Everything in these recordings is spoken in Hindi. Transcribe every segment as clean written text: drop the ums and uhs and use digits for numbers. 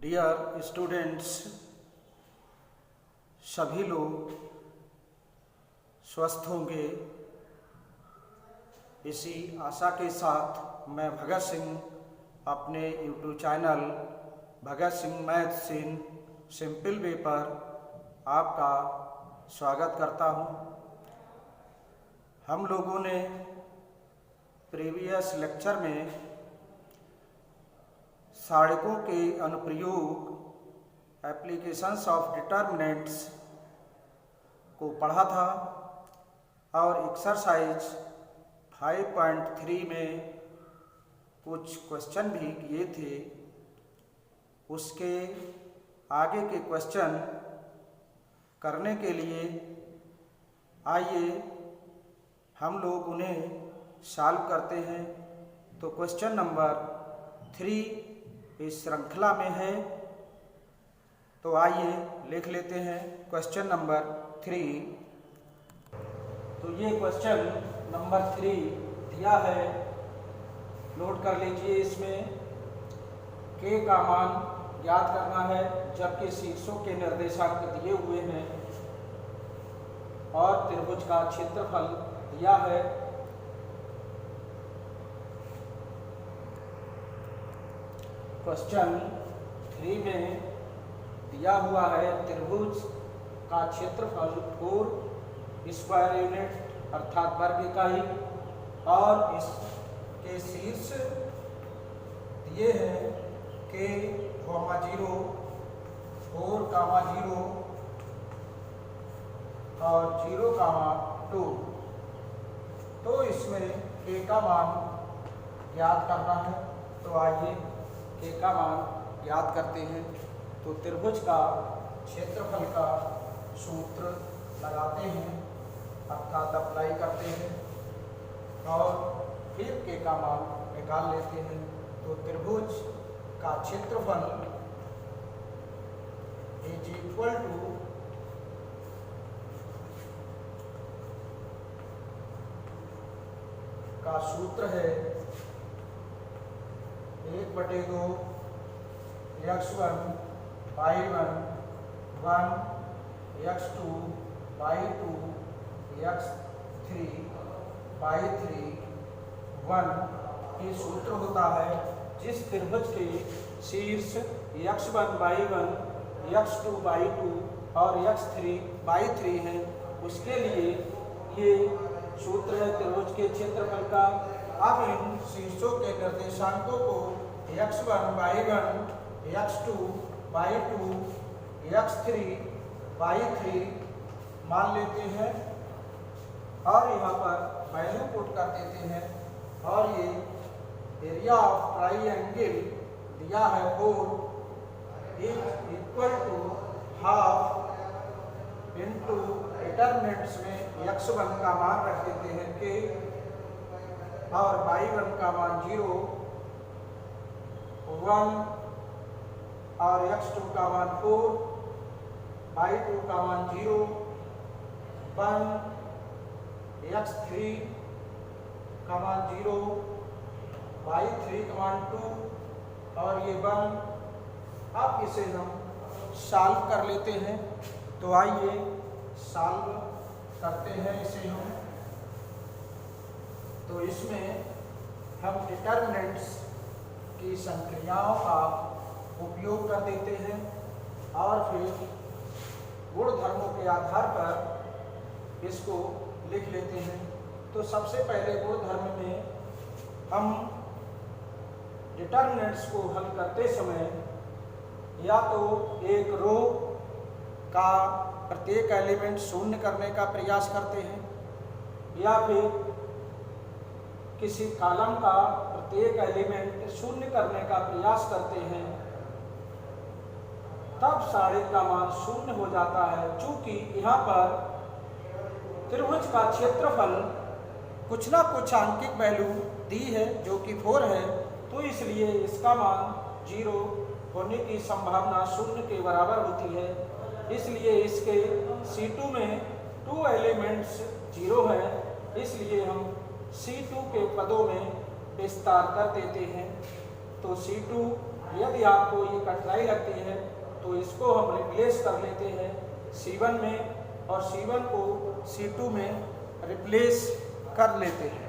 डियर स्टूडेंट्स, सभी लोग स्वस्थ होंगे इसी आशा के साथ मैं भगत सिंह अपने YouTube channel Bhagat Singh maths in simple way पर आपका स्वागत करता हूं। हम लोगों ने प्रीवियस लेक्चर में साड़कों के अनुप्रयोग एप्लीकेशंस ऑफ डिटर्मिनेंट्स को पढ़ा था और एक्सरसाइज 5.3 में कुछ क्वेश्चन भी किए थे। उसके आगे के क्वेश्चन करने के लिए आइए हम लोग उन्हें सॉल्व करते हैं। तो क्वेश्चन नंबर 3 इस श्रृंखला में है, तो आइए लिख लेते हैं क्वेश्चन नंबर 3। तो ये क्वेश्चन नंबर 3 दिया है, नोट कर लीजिए। इसमें के का मान ज्ञात करना है जबकि शीर्षों के निर्देशांक दिए हुए हैं और त्रिभुज का क्षेत्रफल दिया है। क्वेश्चन 3 में दिया हुआ है त्रिभुज का क्षेत्रफल 4 स्क्वायर यूनिट अर्थात वर्ग इकाई और इसके शीर्ष दिए हैं के, 0, 4, 0 और 0, 2। तो इसमें के का मान ज्ञात करना है। तो आइए के का मान ज्ञात करते हैं। तो त्रिभुज का क्षेत्रफल का सूत्र लगाते हैं अर्थात अप्लाई करते हैं और फिर के का मान निकाल लेते हैं। तो त्रिभुज का क्षेत्रफल इज इक्वल टू का सूत्र है 1/2 x1 y1 1 x2 y2 x3 y3 1 ये सूत्र होता है जिस त्रिभुज के शीर्ष x1 y1 x2 y2 और x3 y3 हैं, उसके लिए ये सूत्र है त्रिभुज के क्षेत्रफल का। अब इन शीर्षों के निर्देशांकों को x1 y1 x2 y2 x3 y3 मान लेते हैं और यहाँ पर वैल्यू पुट कर देते हैं और ये एरिया ऑफ ट्राइएंगल दिया है 4 is equal to half into determinants में x1 का मान रख देते हैं के और y1 का मान 0 1 और x2 का मान 4 y2 का मान 0 1 x3 का मान 0 y3 का मान 2 और ये 1। अब इसे हम सॉल्व कर लेते हैं। तो आइए सॉल्व करते हैं इसे हम। तो इसमें हम डिटर्मिनेंट्स की संक्रियाओं का उपयोग कर देते हैं और फिर गुणधर्मों के आधार पर इसको लिख लेते हैं। तो सबसे पहले गुणधर्म में हम डिटर्मिनेंट्स को हल करते समय या तो एक रो का प्रत्येक एलिमेंट शून्य करने का प्रयास करते हैं या फिर किसी कॉलम का प्रत्येक एलिमेंट शून्य करने का प्रयास करते हैं, तब सारे का मान शून्य हो जाता है। चूंकि यहाँ पर त्रिभुज का क्षेत्रफल कुछ ना कुछ आंकिक वैल्यू दी है जो कि 4 है, तो इसलिए इसका मान 0 होने की संभावना 0 के बराबर होती है। इसलिए इसके C2 में 2 एलिमेंट्स 0 है, इसलिए हम C2 के पदों में विस्तार कर देते हैं। तो C2 यदि आपको ये कठिनाई लगती है तो इसको हम रिप्लेस कर लेते हैं C1 में और C1 को C2 में रिप्लेस कर लेते हैं।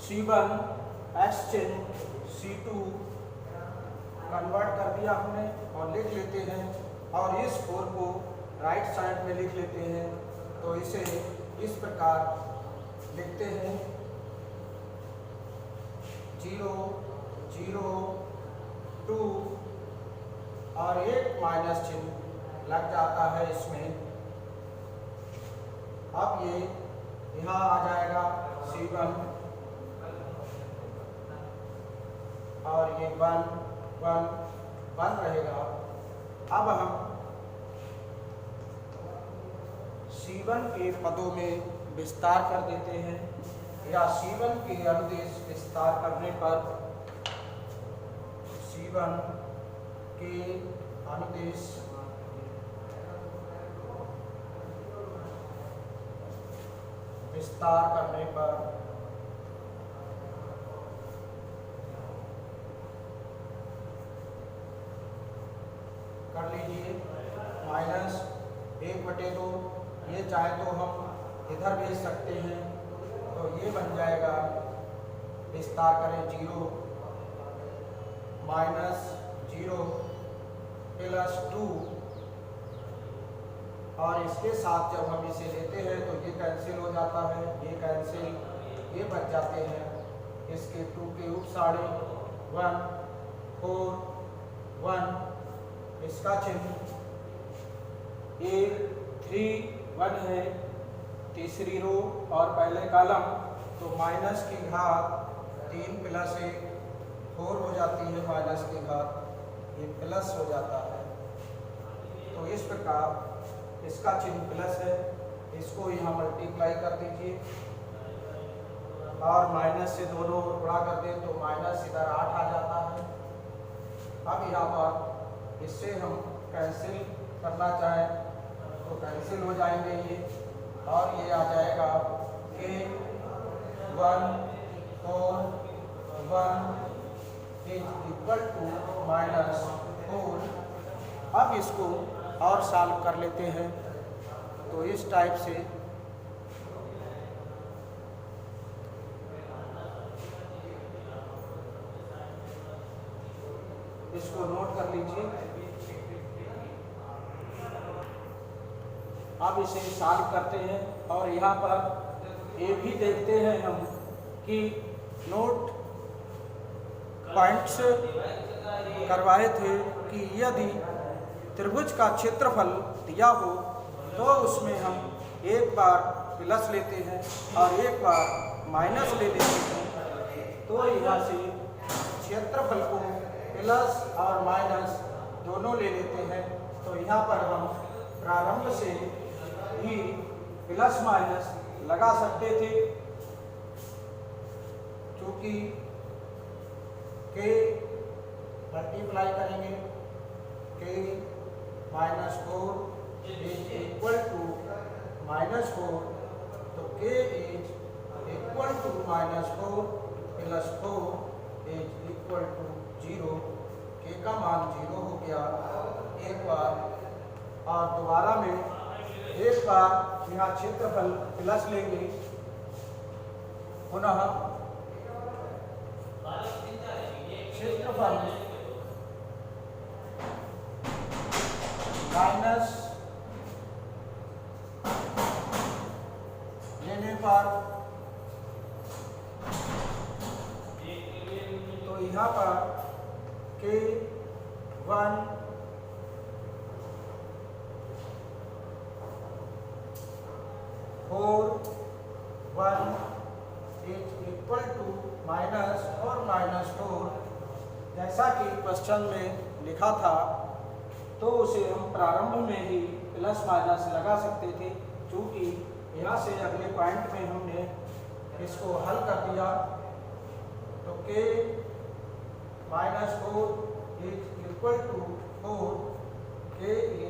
C1 एक्सचेंज C2 कन्वर्ट कर दिया हमने और लिख लेते हैं और इस 4 को राइट साइड में लिख लेते हैं। तो इसे इस प्रकार लिखते हैं 0 0 2 और एक माइनस चिन्ह लग जाता है इसमें। अब ये यहाँ आ जाएगा C1 और ये 1 1 1 रहेगा। अब हम C1 के पदों में विस्तार कर देते हैं या C1 के अनुदेश विस्तार करने पर C1 के अनुदेश विस्तार करने पर कर लीजिए -1/2। ये चाहे तो हम इधर भेज सकते हैं तो ये बन जाएगा, विस्तार करें 0 -0 + 2 और इसके साथ जब हम इसे लेते हैं तो ये कैंसिल हो जाता है, ये कैंसिल, ये बच जाते हैं। इसके 2 के उपसाड़े 1 4 1, इसका चिन्ह 1 3 1 है तीसरी रो और पहले कॉलम, तो माइनस की घात 3 + 1 4 हो जाती है, माइनस की घात ये प्लस हो जाता है। तो इस प्रकार इसका चिन्ह प्लस है, इसको यहाँ मल्टीप्लाई कर दीजिए और माइनस से दोनों गुणा कर दें तो माइनस इधर 8 आ जाता है। अब यहाँ पर इससे हम कैंसिल करना चाहें तो कैंसिल हो जाएंगे ये, और ये आ जाएगा कि 1 4 1 = -4। अब इसको और सॉल्व कर लेते हैं तो इस टाइप से इसको नोट कर लीजिए। अब इसे सॉल्व करते हैं और यहाँ पर ये भी देखते हैं हम कि नोट पॉइंट्स करवाए थे कि यदि त्रिभुज का क्षेत्रफल दिया हो तो उसमें हम एक बार प्लस लेते हैं और एक बार माइनस ले लेते हैं। तो यहाँ से क्षेत्रफल को प्लस और माइनस दोनों ले लेते हैं। तो यहाँ पर हम प्रारंभ से ही प्लस माइनस लगा सकते थे, क्योंकि के मल्टीप्लाई करेंगे के -4 = -4, तो k = -4 + 4 = 0। k का मान 0 हो गया एक बार, और दोबारा में एक बार यहाँ क्षेत्रफल प्लस लेंगे, पुनः क्षेत्रफल माइनस लेने पर तो यहाँ पर k 1 4 1 = माइनस और -4, जैसा कि क्वेश्चन में लिखा था तो उसे हम प्रारंभ में ही प्लस माइनस लगा सकते थे। क्योंकि यहाँ से अगले पॉइंट में हमने इसको हल कर दिया तो k -4 = 4, k =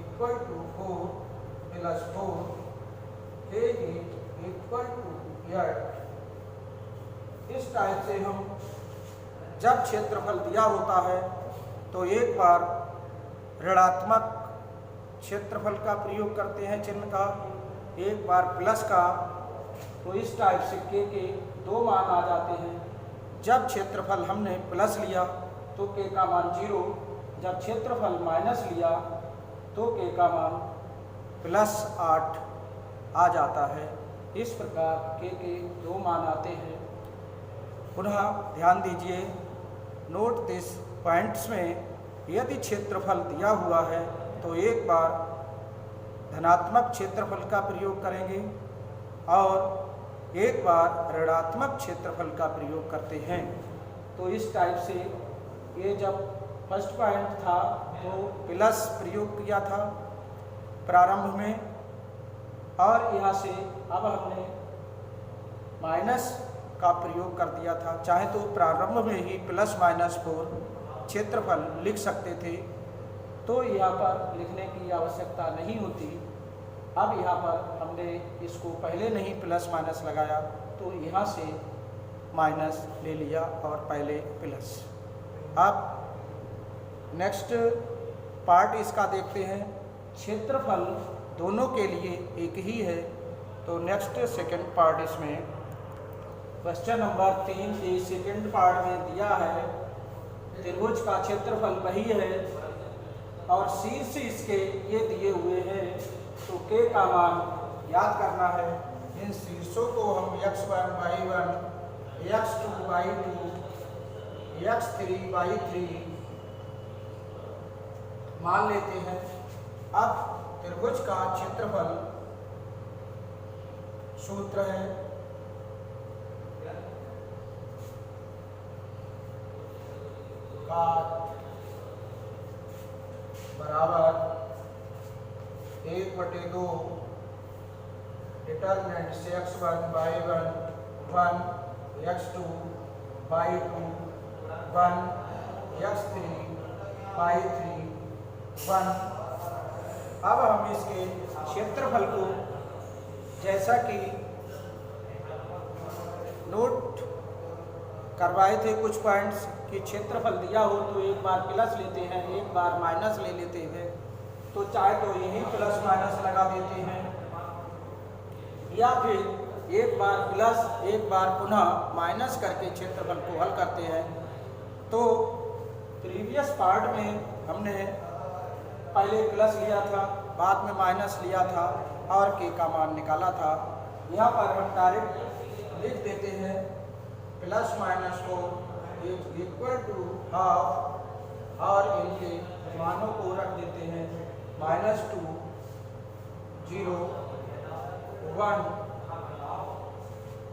4 + 4, k = 8। इस टाइप से हम जब क्षेत्रफल दिया होता है तो एक बार ऋणात्मक क्षेत्रफल का प्रयोग करते हैं चिन्ह का, एक बार प्लस का। तो इस टाइप से के दो मान आ जाते हैं। जब क्षेत्रफल हमने प्लस लिया तो के का मान 0, जब क्षेत्रफल माइनस लिया तो के का मान +8 आ जाता है। इस प्रकार के दो मान आते हैं। पुनः ध्यान दीजिए, नोट दिस पॉइंट्स में यदि क्षेत्रफल दिया हुआ है तो एक बार धनात्मक क्षेत्रफल का प्रयोग करेंगे और एक बार ऋणात्मक क्षेत्रफल का प्रयोग करते हैं। तो इस टाइप से ये जब फर्स्ट पॉइंट था तो प्लस प्रयोग किया था प्रारंभ में, और यहाँ से अब हमने माइनस का प्रयोग कर दिया था। चाहे तो प्रारंभ में ही +-4 क्षेत्रफल लिख सकते थे, तो यहाँ पर लिखने की आवश्यकता नहीं होती। अब यहाँ पर हमने इसको पहले नहीं +- लगाया तो यहाँ से माइनस ले लिया और पहले प्लस। अब नेक्स्ट पार्ट इसका देखते हैं। क्षेत्रफल दोनों के लिए एक ही है, तो नेक्स्ट सेकंड पार्ट इसमें क्वेश्चन नंबर 3 के सेकंड पार्ट में दिया है त्रिभुज का क्षेत्रफल वही है और शीर्ष इसके ये दिए हुए हैं। तो के का मान याद करना है। इन शीर्षों को हम x1 y1 x2 y2 x3 y3 मान लेते हैं। अब त्रिभुज का क्षेत्रफल सूत्र है बराबर 1/2 डिटरमिनेंट से x1 y1 1 x2 y2 1 x3 y3 1। अब हम इसके क्षेत्रफल को जैसा कि नोट करवाए थे कुछ पॉइंट्स कि क्षेत्रफल दिया हो तो एक बार प्लस लेते हैं, एक बार माइनस ले लेते हैं। तो चाहे तो यही +- लगा देते हैं या फिर एक बार प्लस एक बार पुनः माइनस करके क्षेत्रफल को हल करते हैं। तो प्रीवियस पार्ट में हमने पहले प्लस लिया था, बाद में माइनस लिया था और के का मान निकाला था। यहाँ पर हम डायरेक्ट लिख देते हैं +-4 ½ और इनके मानों को रख देते हैं -2 0 1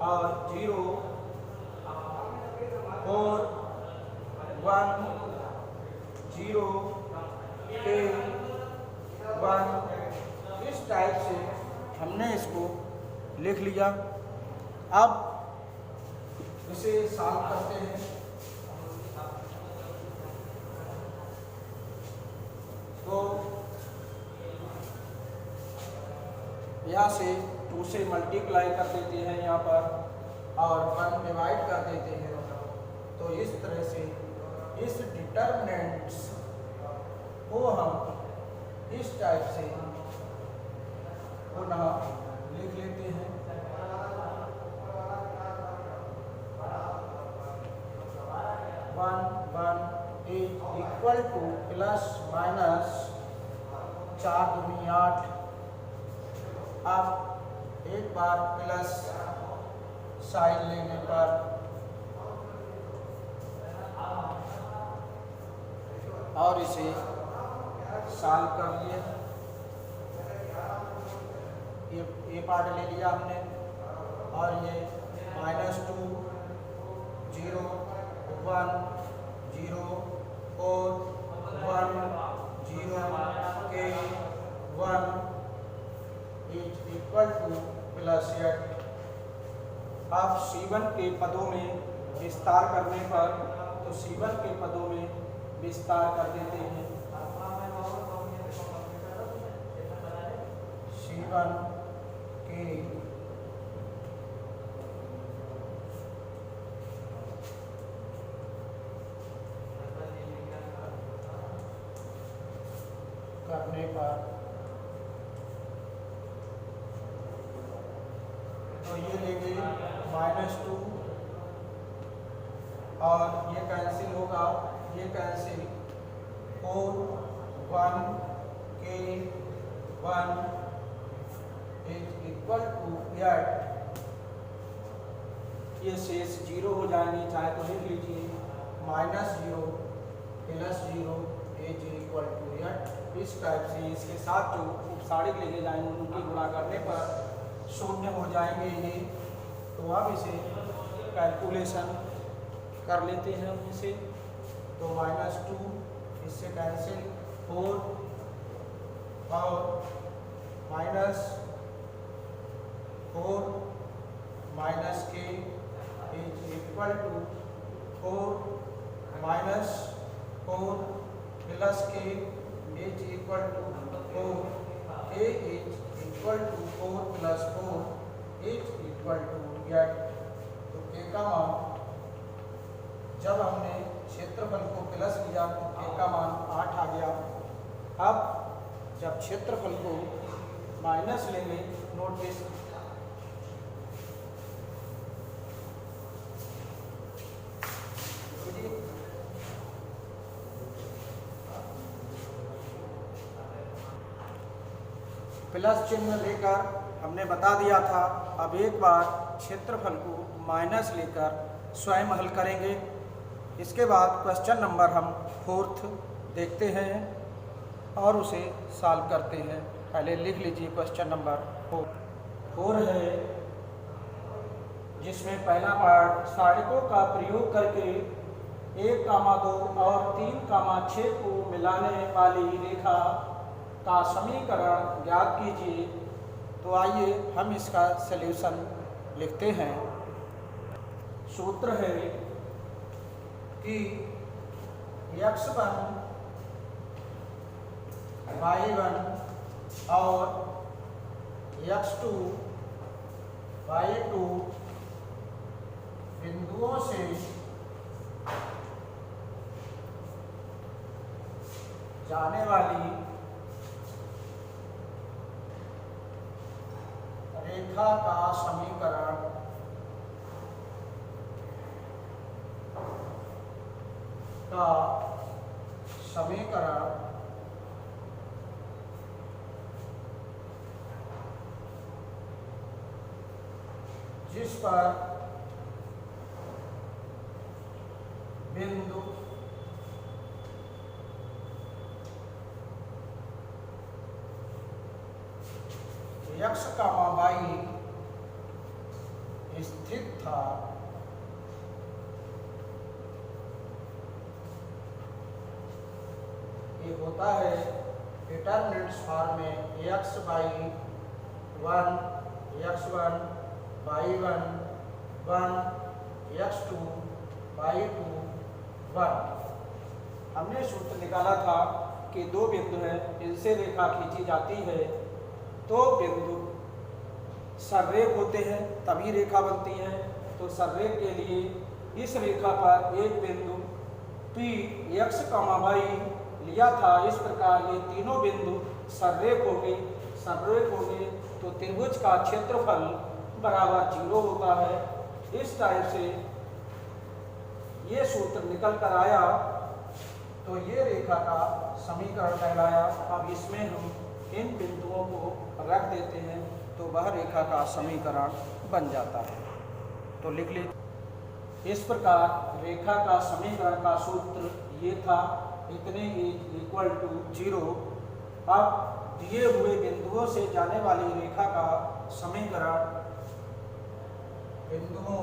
और 0 4 1 0 1। इस टाइप से हमने इसको लिख लिया। अब इसे सॉल्व करते हैं। तो यहाँ से 2 से मल्टीप्लाई कर देते हैं यहाँ पर और 1 डिवाइड कर देते हैं। तो इस तरह से इस डिटरमिनेंट्स को हम इस टाइप से पुनः लिख लेते हैं। 1 1 8 इक्वल टू +-4 दूनी 8। अब एक बार प्लस साइन लेने पर और इसे सॉल्व कर लिए। ये पार्ट ले लिया हमने और ये -2 0 1 0 4 1 0 के 1 इक्वल टू +8। अब C1 के पदों में विस्तार करने पर तो C1 के पदों में विस्तार कर देते हैं। C1 के करने पर तो ये लेंगे -2 और ये कैंसिल होगा, ये कैंसिल 4 1 के 1 इज इक्वल टू 8। ये शेष 0 हो जाएंगे, चाहे तो लिख लीजिए -0 + 0 इज इक्वल टू 8। इस टाइप से इसके साथ जो उपसारिक लेके जाएंगे उनकी गुणा करने पर 0 हो जाएंगे ये। तो अब इसे कैलकुलेशन कर लेते हैं इसे। तो -2 इससे कैंसिल 4 और -4 minus k is equal to 4 -4 plus k is equal to 4 k is equal to 4 + 4 is equal to 8। तो के का मान जब हमने क्षेत्रफल को प्लस लिया तो के का मान 8 आ गया। अब जब क्षेत्रफल को माइनस लेंगे, नोटिस प्लस चिन्ह लेकर हमने बता दिया था। अब एक बार क्षेत्रफल को माइनस लेकर स्वयं हल करेंगे। इसके बाद क्वेश्चन नंबर हम 4th देखते हैं और उसे सॉल्व करते हैं। पहले लिख लीजिए क्वेश्चन नंबर 4 है, जिसमें पहला पार्ट सहायकों का प्रयोग करके 1, 2 और 3, 6 को मिलाने वाली रेखा का समीकरण ज्ञात कीजिए। तो आइए हम इसका सलूशन लिखते हैं। सूत्र है कि x1 y1 और x2 y2 बिंदुओं से जाने वाली रेखा का समीकरण जिस पर बिंदु x, y स्थित था, ये होता है डिटरमिनेंट्स फॉर्म में x1 x1 y1 1 x2 y2 1। हमने सूत्र निकाला था कि दो बिंदु हैं, इनसे रेखा खींची जाती है तो बिंदु सररेख होते हैं तभी रेखा बनती है। तो सररेख के लिए इस रेखा पर एक बिंदु P x, y लिया था। इस प्रकार ये तीनों बिंदु सररेख होंगे तो त्रिभुज का क्षेत्रफल बराबर 0 होता है। इस टाइप से ये सूत्र निकल कर आया तो ये रेखा का समीकरण कहलाया। अब इसमें हम इन बिंदुओं को रख देते हैं तो वह रेखा का समीकरण बन जाता है। तो लिख लीजिए, इस प्रकार रेखा का समीकरण का सूत्र ये था, इतने इक्वल टू 0। अब दिए हुए बिंदुओं से जाने वाली रेखा का समीकरण बिंदुओं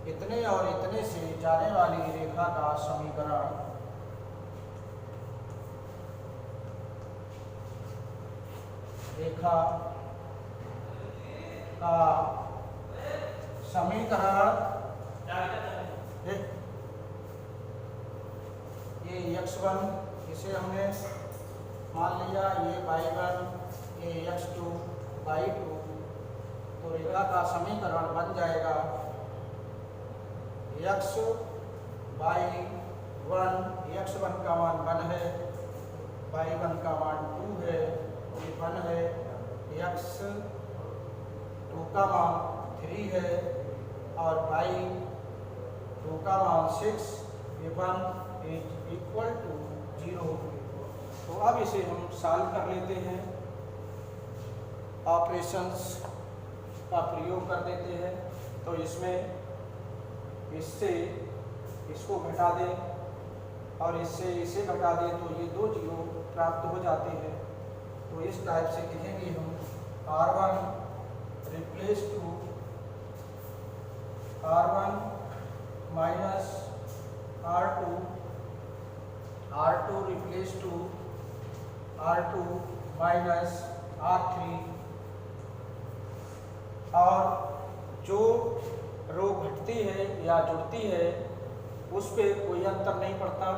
इतने और इतने से जाने वाली रेखा का समीकरण रेखा का समीकरण ये x1 इसे हमने मान लिया, ये y1 ये x2 y2। तो रेखा का समीकरण बन जाएगा एक्स बाई 1, x1 का मान 1 है, y1 का मान 2 है, ये 1 है, x2 का मान 3 है और y2 का मान 6, ये 1 इज इक्वल टू 0। तो अब इसे हम सॉल्व कर लेते हैं, ऑपरेशंस का प्रयोग कर देते हैं। तो इसमें इससे इसको घटा दें और इससे इसे घटा दें तो ये 2 जीरो प्राप्त हो जाते हैं। तो इस टाइप से लिखेंगे हम R1 replace to R1 minus R2, R2 replace to R2 minus R3, और जो रो घटती है या जुड़ती है उस पे कोई अंतर नहीं पड़ता,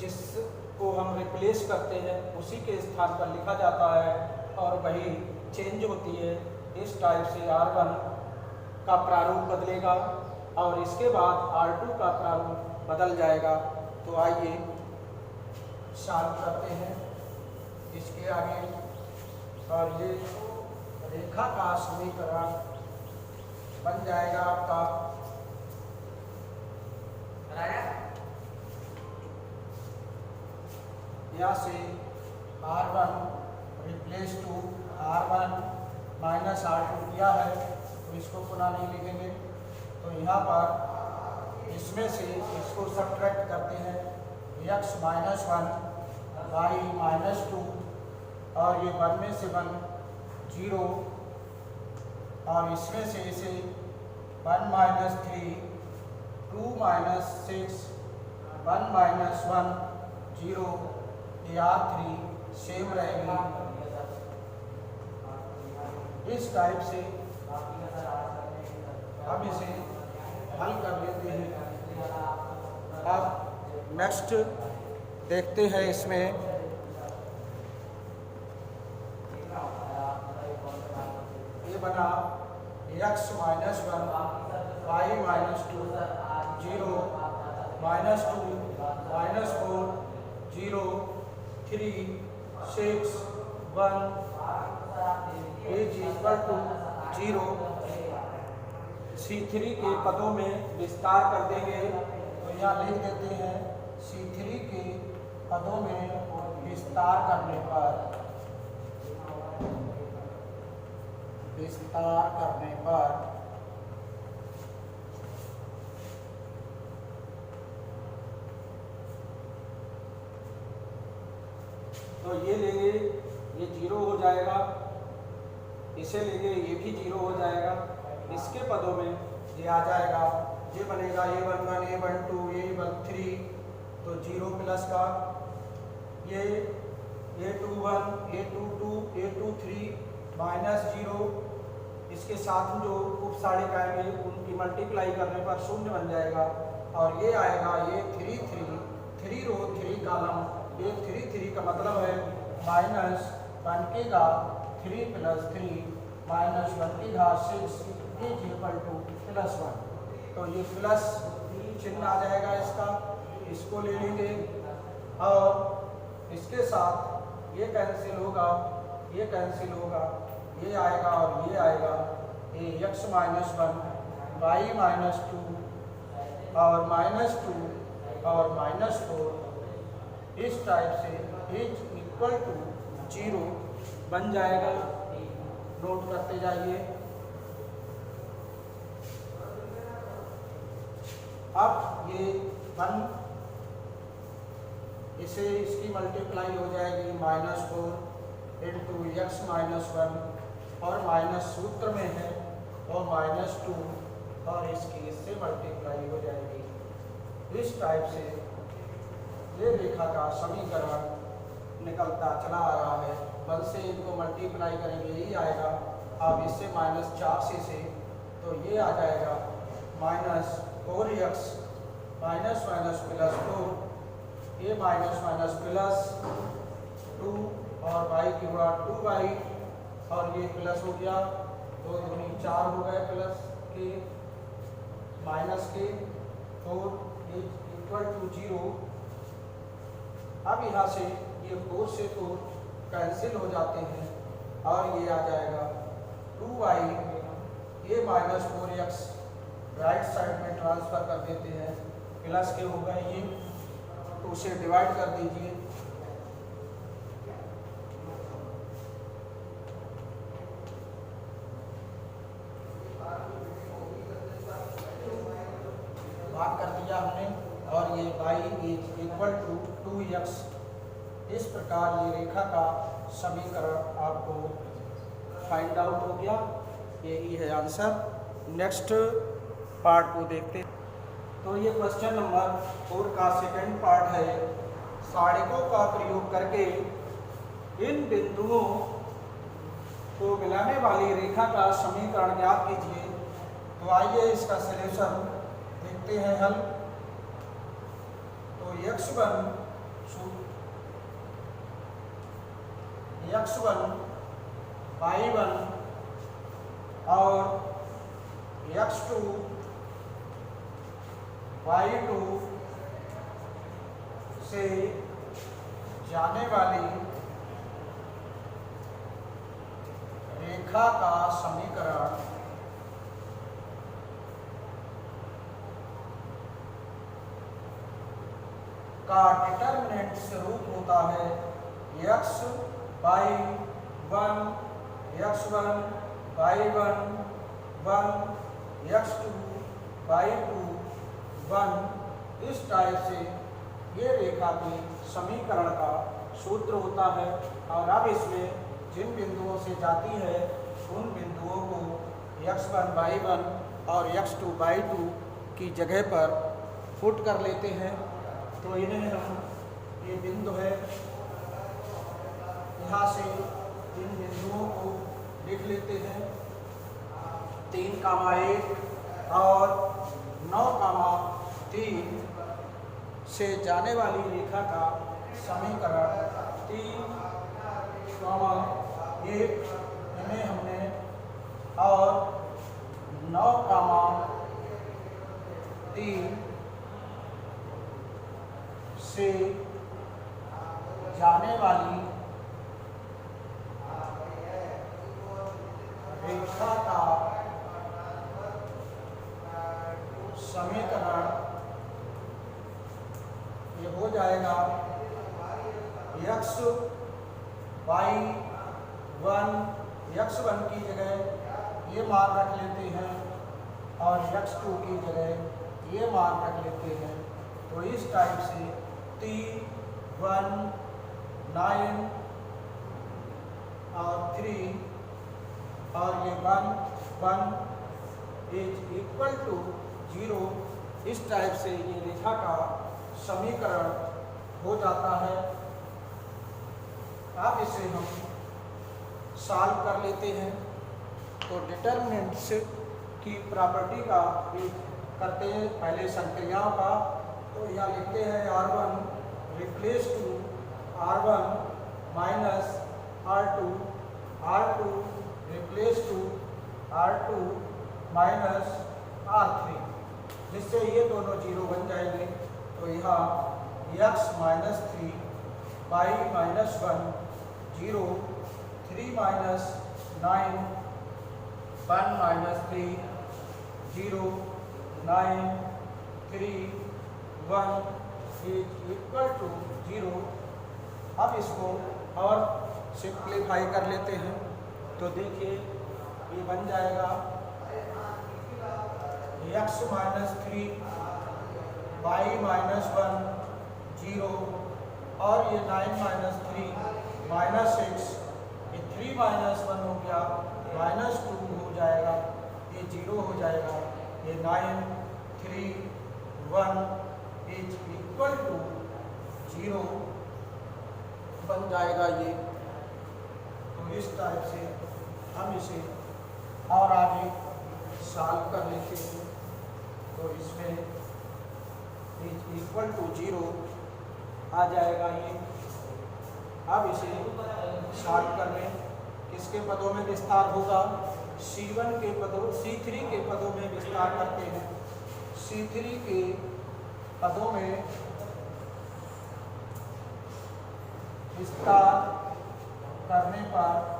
जिसको हम रिप्लेस करते हैं उसी के स्थान पर लिखा जाता है और वही चेंज होती है। इस टाइप से R1 का प्रारूप बदलेगा और इसके बाद R2 का प्रारूप बदल जाएगा। तो आइए सॉल्व करते हैं इसके आगे, और ये रेखा का समीकरण बन जाएगा आपका यहाँ से R1 replace to R1 minus R2 किया है तो इसको पुनः नहीं लिखेंगे। तो यहाँ पर इसमें से इसको सब्ट्रैक्ट करते हैं, x माइनस 1 y माइनस 2 और ये 1 में से 1 0 और इसमें से इसे 1 माइनस 3 2 माइनस 6 1 माइनस 1 0, ये R3 सेम रहेगी। इस टाइप से हम इसे हल कर लेते हैं। अब नेक्स्ट देखते हैं इसमें ये बना x minus 1 y minus 2 0 minus 2 minus 4 0 3 6 1 is equal to 0। C3 के पदों में विस्तार कर देंगे तो यहाँ लिख देते हैं C3 के पदों में विस्तार करने पर तो ये लेंगे, ये 0 हो जाएगा, इसे लेंगे ये भी 0 हो जाएगा। इसके पदों में ये आ जाएगा, ये बनेगा A11 A12 A13 तो 0 प्लस का ये A21 A22 A23 माइनस 0, इसके साथ जो उपसारिक आएंगे उनकी मल्टीप्लाई करने पर 0 बन जाएगा। और ये आएगा ये 3 रो 3 कॉलम, ये 3 का मतलब है माइनस 1 की घात 3 प्लस 3 माइनस 1 की घात 6 इज इक्वल टू प्लस 1। तो ये प्लस चिन्ह आ जाएगा इसका, इसको ले लेंगे और इसके साथ ये कैंसिल होगा, ये कैंसिल होगा, ये आएगा और ये आएगा, ये x माइनस 1 y माइनस 2 और माइनस 2 और माइनस 4 इस टाइप से इज इक्वल टू 0 बन जाएगा। नोट करते जाइए। अब ये 1 इसे इसकी मल्टीप्लाई हो जाएगी -4 इंटू एक्स माइनस 1 और माइनस सूत्र में है और -2 और इसकी इससे मल्टीप्लाई हो जाएगी। इस टाइप से ये रेखा का समीकरण निकलता चला आ रहा है। 1 से इनको मल्टीप्लाई करेंगे यही आएगा। अब इससे -4 से तो ये आ जाएगा -4x माइनस माइनस प्लस 4, ये माइनस माइनस प्लस 2 और y की गुणा 2y और ये प्लस हो गया, 2 दूनी 4 हो गए प्लस के, माइनस के 4 इज इक्वल टू 0। अब यहाँ से ये 4 से 4 कैंसिल हो जाते हैं और ये आ जाएगा 2y a minus 4x right side में ट्रांसफर कर देते हैं, प्लस के हो गए ये, तो उसे डिवाइड कर दीजिए। भाग कर दिया हमने और ये y is equal to 2x। इस प्रकार ये रेखा का समीकरण आपको फाइंड आउट हो गया। यही है आंसर। नेक्स्ट पार्ट को देखते हैं। तो ये क्वेश्चन नंबर 4 का सेकंड पार्ट है। सहायकों का प्रयोग करके इन बिंदुओं को मिलाने वाली रेखा का समीकरण ज्ञात कीजिए। तो आइए इसका सलूशन देखते हैं हल। तो x1 y1 और x2 y2 से जाने वाली रेखा का समीकरण का डिटरमिनेंट स्वरूप होता है x/1 x1 y1 1 x2 y2 1। इस टाइप से ये रेखा के समीकरण का सूत्र होता है। और अब इसमें जिन बिंदुओं से जाती है उन बिंदुओं को x1 y1 और x2 y2 की जगह पर पुट कर लेते हैं। तो इन्हें हम, ये बिंदु है, यहाँ से इन बिंदुओं को लिख लेते हैं 3,1 और 9,3 से जाने वाली रेखा का समीकरण 3,1 इन्हें हमने और 9,3 से जाने वाली रेखा का समीकरण ये हो जाएगा x1 की जगह ये मान रख लेते हैं और x2 की जगह ये मान रख लेते हैं। तो इस टाइप से 3, 1, 9 और 3 और ये 1 इज इक्वल टू 0। इस टाइप से ये रेखा का समीकरण हो जाता है। अब इसे हम सॉल्व कर लेते हैं। तो डिटरमिनेंट्स की प्रॉपर्टी का करते हैं पहले संक्रियाओं का। तो यहाँ लिखते हैं R1 replace to R1 minus R2 replace to R2 minus R3, जिससे ये दोनों जीरो बन जाएंगे। तो यहाँ x minus 3 y minus 1 0 3 minus 9 1 minus 3 0 9 3 1 is equal to 0। अब इसको और सिंप्लीफाई कर लेते हैं। तो देखिए ये बन जाएगा x माइनस 3 y माइनस 1 0 और ये 9 माइनस 3 माइनस 6, ये 3 माइनस 1 हो गया, माइनस 2 हो जाएगा, ये 0 हो जाएगा, ये 9 3 1 इज इक्वल टू 0 बन जाएगा ये। तो इस टाइप से हम इसे और आगे सॉल्व कर लेते हैं। तो इसमें इज इक्वल टू 0 आ जाएगा ये। अब इसे सॉल्व करने किसके पदों में विस्तार होगा? C3 के पदों में विस्तार करते हैं। C3 के पदों में विस्तार करने पर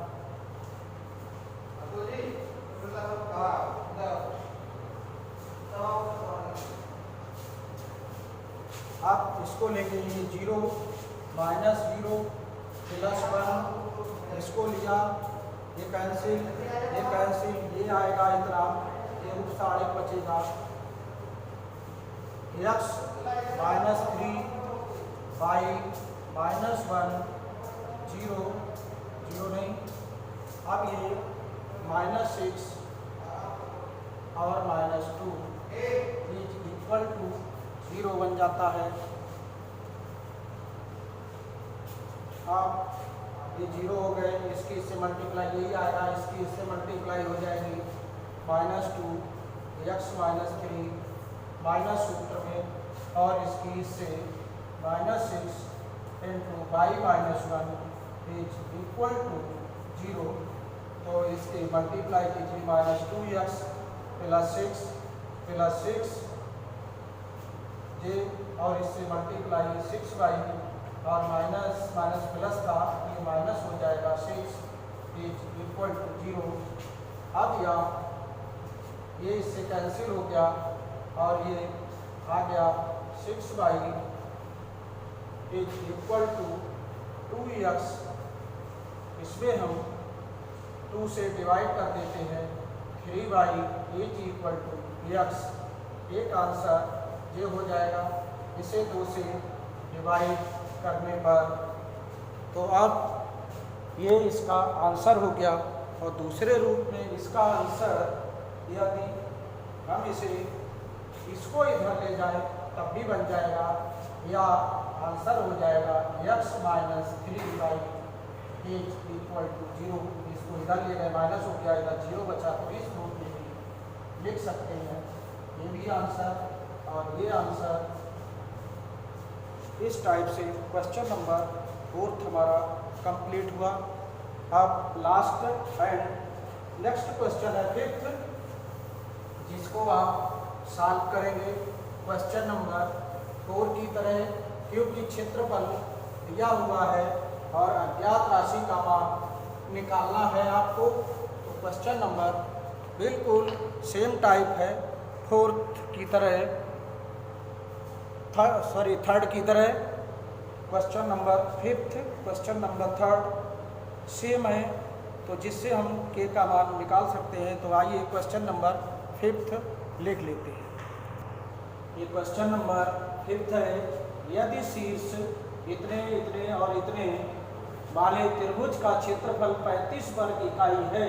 आप इसको लेंगे, ये 0 माइनस 0 प्लस 1, इसको लिया, ये कैंसिल, ये आएगा इतना, ये रूप साढ़े बचेगा, x माइनस 3 बाई माइनस 1 0 नहीं, अब ये माइनस 6 और माइनस 2 इज इक्वल टू 0 बन जाता है। अब ये 0 हो गए, इसकी इससे मल्टीप्लाई यही आएगा, इसकी इससे मल्टीप्लाई हो जाएगी माइनस 2 x माइनस 3 माइनस सूत्र में, और इसकी इससे minus 6 into by minus 1 is equal to 0। तो इसके मल्टीप्लाई कीजिए, माइनस 2x प्लस 6 जे, और इससे मल्टीप्लाई 6 बाई, और माइनस प्लस था, ये माइनस हो जाएगा 6 इज इक्वल टू 0। अब ये इससे कैंसिल हो गया, और ये आ गया 6 by is equal to 2x, इसमें हम 2 से डिवाइड कर देते हैं, 3 by is equal to x, एक आंसर ये हो जाएगा, इसे 2 से डिवाइड करने पर। तो अब ये इसका आंसर हो गया, और दूसरे रूप में इसका आंसर, यदि हम इसको इधर ले जाएं तब भी बन जाएगा, या आंसर हो जाएगा x minus 3 by is equal to 0। इसको इधर ले गए, माइनस हो गया, इधर 0 बचा, तो इस रूप में भी लिख सकते हैं। ये भी आंसर और ये आंसर, इस टाइप से क्वेश्चन नंबर 4 हमारा कंप्लीट हुआ। अब लास्ट एंड नेक्स्ट क्वेश्चन है 5th, जिसको आप सॉल्व करेंगे क्वेश्चन नंबर 4 की तरह, क्योंकि क्षेत्रफल दिया हुआ है और अज्ञात राशि का मान निकालना है आपको। तो क्वेश्चन नंबर बिल्कुल सेम टाइप है 4th की तरह, थर्ड की तरह। Question number 5th, question number 3rd same है, तो जिससे हम k का मान निकाल सकते हैं। तो आइए क्वेश्चन नंबर 5th लिख लेते हैं। ये क्वेश्चन नंबर 5th है, यदि शीर्ष इतने इतने और इतने वाले त्रिभुज का क्षेत्रफल 35 वर्ग इकाई है,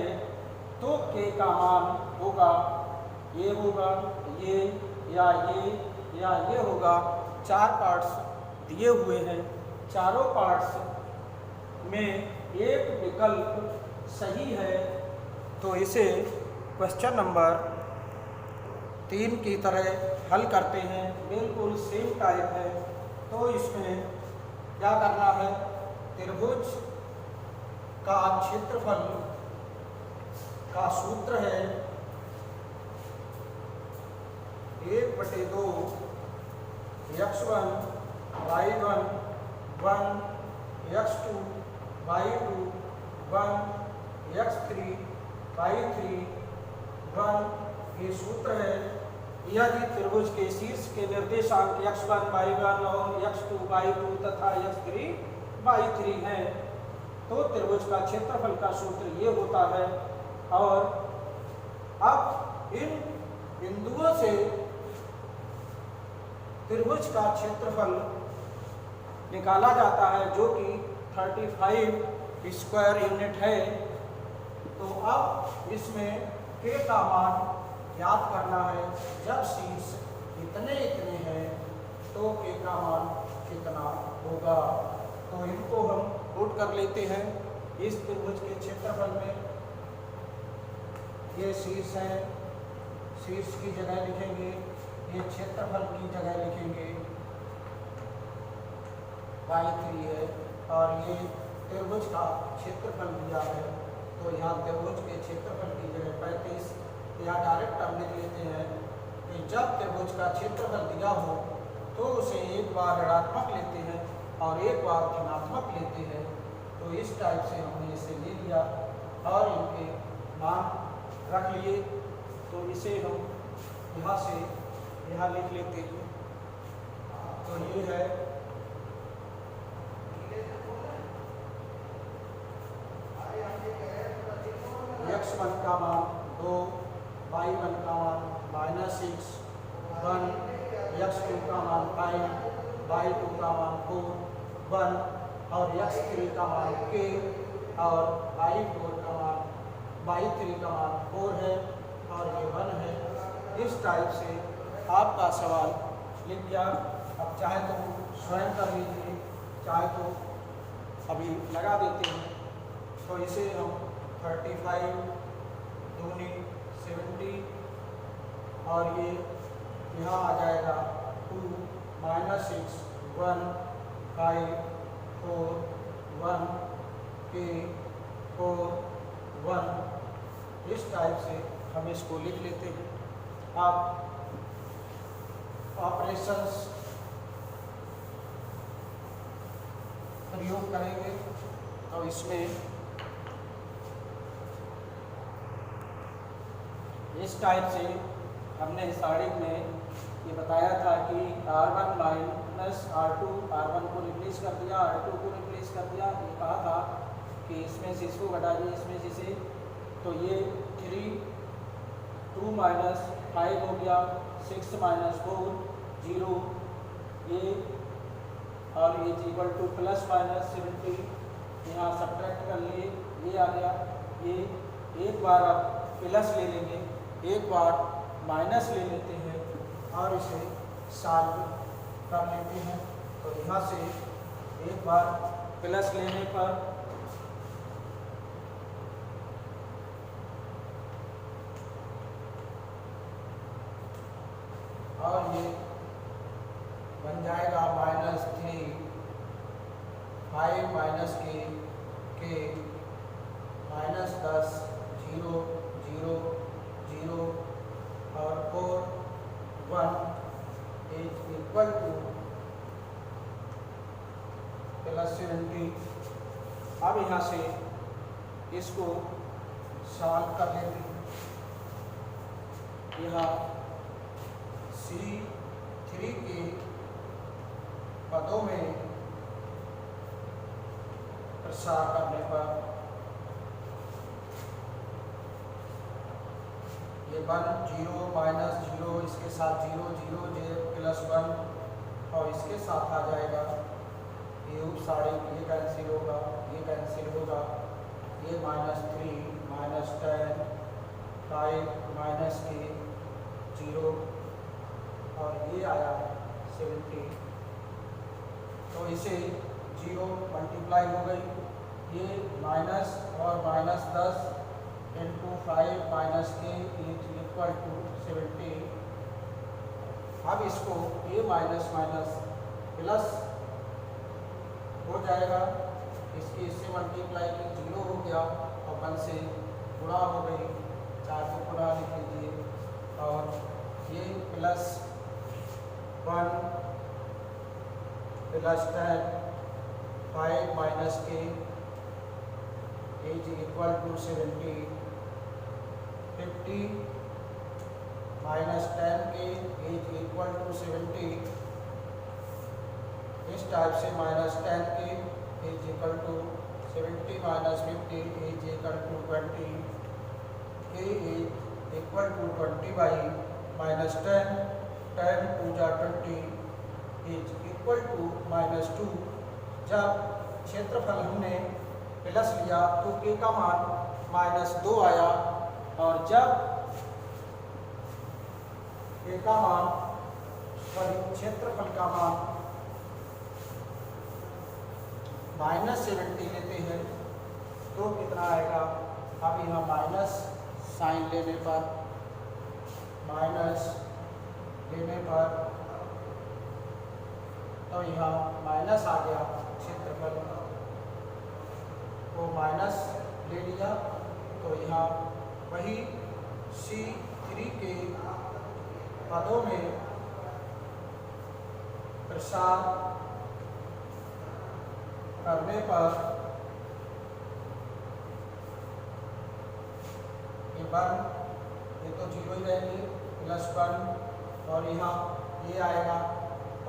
तो k का मान होगा, ये होगा, ये या ये होगा। 4 पार्ट्स दिए हुए हैं, चारों पार्ट्स में एक विकल्प सही है, तो इसे क्वेश्चन नंबर 3 की तरह हल करते हैं। बिल्कुल सेम टाइप है, तो इसमें क्या करना है, त्रिभुज का क्षेत्रफल का सूत्र है 1/2 x1 y1 1 x2 y2 1 x3 y3 1। ये सूत्र है, यदि त्रिभुज के शीर्ष के निर्देशांक x1 y1 और x2 y2 तथा x3 y3 हैं, तो त्रिभुज का क्षेत्रफल का सूत्र ये होता है। और अब इन बिंदुओं से त्रिभुज का क्षेत्रफल निकाला जाता है, जो कि 35 स्क्वायर यूनिट है। तो अब इसमें k का मान याद करना है। जब शीर्ष इतने इतने हैं तो k का मान कितना होगा, तो इनको हम नोट कर लेते हैं। इस त्रिभुज के क्षेत्रफल में ये शीर्ष है, शीर्ष की जगह लिखेंगे, ये क्षेत्रफल की जगह लिखेंगे, y3 है, और ये त्रिभुज का क्षेत्रफल दिया है, तो यहाँ त्रिभुज के क्षेत्रफल की जगह 35, यहाँ डायरेक्ट हम लिख लेते हैं कि जब त्रिभुज का क्षेत्रफल दिया हो तो उसे एक बार ऋणात्मक लेते हैं और एक बार धनात्मक लेते हैं। तो इस टाइप से हमने इसे ले लिया और इनके मान रख लिए। तो इसे हम यहाँ से यहाँ लिख लेते हैं। तो ये है x1 का मान 2, y1 का मान -6, 1, x2 का मान 5, y2 का मान 4, 1 और x3 का मान k और y4 का मान y3 का मान 4 है और ये 1 है। इस टाइप से आपका सवाल लिख गया। अब चाहे तो स्वयं कर लीजिए, चाहे तो अभी लगा देते हैं। तो इसे हम 35 दूनी 70 और ये यहाँ आ जाएगा 2 -6 1 5 4 1 k 4 1। इस टाइप से हम इसको लिख लेते हैं। आप ऑपरेशंस प्रयोग करेंगे तो इसमें इस टाइप से हमने साइड में ये बताया था कि R1 माइनस R2, R1 को रिप्लेस कर दिया, R2 को रिप्लेस कर दिया। ये कहा था कि इसमें से इसको घटा दिए, इसमें से इसे, तो ये 3 2 माइनस 5 हो गया, 6 माइनस 4 0, ये और ये इक्वल टू प्लस माइनस 70। यहाँ सब्ट्रैक्ट कर लिए, ये आ गया। ये एक बार आप प्लस ले लेंगे, एक बार माइनस ले लेते हैं और इसे सॉल्व कर लेते हैं। तो यहाँ से एक बार प्लस लेने पर और ये बन जाएगा -3 5 माइनस के -10 0 0 0 और 4 1 इज इक्वल टू +70। अब यहाँ से इसको सॉल्व कर लेते हैं। यहाँ C3 के पदों में प्रसार करने पर ये 1 0 -0 इसके साथ 0 0 +1 और इसके साथ आ जाएगा ये सारे, ये कैंसिल होगा, ये कैंसिल होगा, ये -3 -10 5 माइनस के 0 और ये आया 70। तो इसे 0 मल्टीप्लाई हो गई, ये माइनस और -10 into 5 minus k is equal to 70। अब इसको ये माइनस माइनस प्लस हो जाएगा, इससे मल्टीप्लाई की 0 हो गया और 1 से गुणा हो गई, 4 से गुणा लिख लीजिए और ये +1 +10 5 minus k is equal to 70 50 -10 k is equal to 70। इस टाइप से -10 k is equal to 70 -50 is equal to 20 k is equal to 20/-10 10 2 जा 20 इज इक्वल टू -2। जब क्षेत्रफल हमने प्लस लिया तो के का मान -2 आया और जब के का मान क्षेत्रफल का मान -70 लेते हैं तो कितना आएगा। अब यहाँ माइनस साइन लेने पर तो यहाँ माइनस आ गया, क्षेत्रफल को माइनस ले लिया तो यहाँ वही C3 के पदों में प्रसार करने पर ये 1 ये तो 0 ही रहेंगे, +1 और यहाँ ये आएगा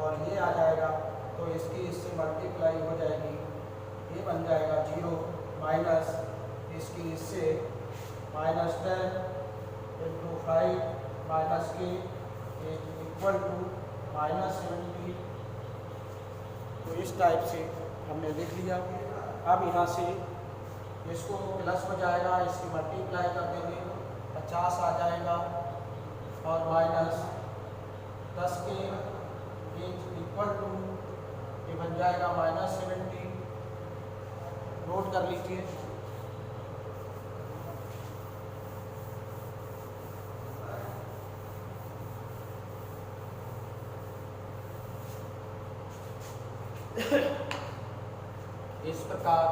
और ये आ जाएगा, तो इसकी इससे मल्टीप्लाई हो जाएगी, ये बन जाएगा 0 माइनस इसकी इससे -10 × 5 माइनस के इक्वल टू -70। तो इस टाइप से हमने लिख लिया। अब यहाँ से इसको प्लस हो जाएगा, इसकी मल्टीप्लाई कर देंगे, 50 आ जाएगा और -10 के इक्वल टू ये बन जाएगा -70। नोट कर लीजिए। इस प्रकार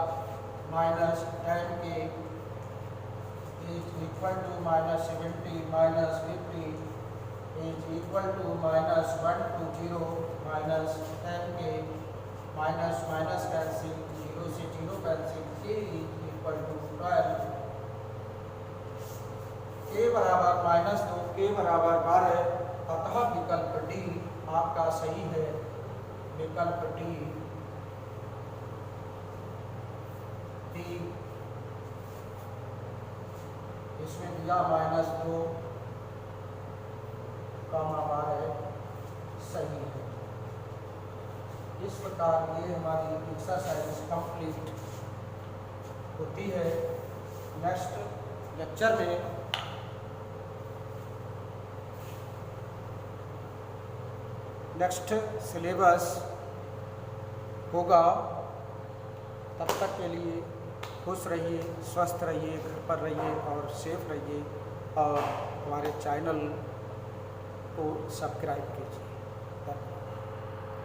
-10 k equal to -70 -50 equal to -1 to 0 -10 के माइनस कैंसिल, 0 से 0 कैंसिल, के इक्वल टू 12, के बराबर -2, के बराबर 12। अतः विकल्प डी आपका सही है। विकल्प डी इसमें दिया -2, 12 सही है। इस प्रकार ये हमारी एक्सरसाइज कंप्लीट होती है। नेक्स्ट लेक्चर में नेक्स्ट सिलेबस होगा। तब तक के लिए खुश रहिए, स्वस्थ रहिए, घर पर रहिए और सेफ रहिए और हमारे चैनल को सब्सक्राइब कीजिए।